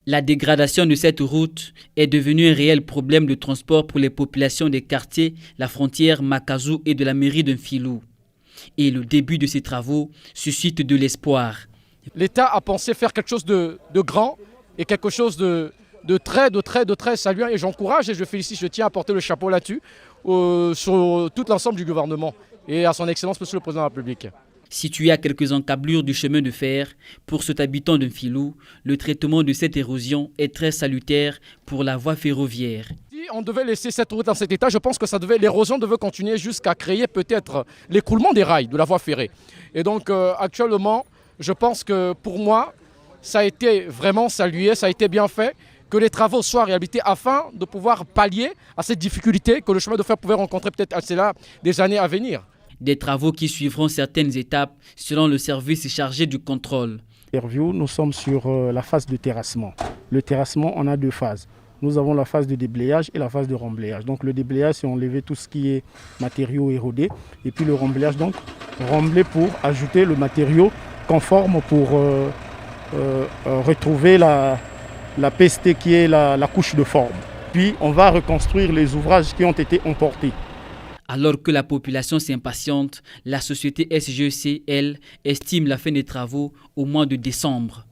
La dégradation de cette route est devenue un réel problème de transport pour les populations des quartiers, la frontière Makazou et de la mairie d'Nfilou. Et le début de ces travaux suscite de l'espoir. L'État a pensé faire quelque chose de grand et quelque chose de très saluant. Et j'encourage et je félicite, je tiens à porter le chapeau là-dessus sur tout l'ensemble du gouvernement et à son Excellence, Monsieur le Président de la République. Situé à quelques encablures du chemin de fer, pour cet habitant d'Nfilou, le traitement de cette érosion est très salutaire pour la voie ferroviaire. Si on devait laisser cette route dans cet état, je pense que l'érosion devait continuer jusqu'à créer peut-être l'écoulement des rails de la voie ferrée. Et donc actuellement, je pense que pour moi, ça a été vraiment salué, ça a été bien fait, que les travaux soient réhabilités afin de pouvoir pallier à cette difficulté que le chemin de fer pouvait rencontrer peut-être à cela des années à venir. Des travaux qui suivront certaines étapes selon le service chargé du contrôle. Nous sommes sur la phase de terrassement. Le terrassement, on a deux phases. Nous avons la phase de déblayage et la phase de remblayage. Donc le déblayage, c'est enlever tout ce qui est matériaux érodés. Et puis le remblayage, donc rembler pour ajouter le matériau conforme pour retrouver la PST qui est la couche de forme. Puis on va reconstruire les ouvrages qui ont été emportés. Alors que la population s'impatiente, la société SGEC, elle, estime la fin des travaux au mois de décembre.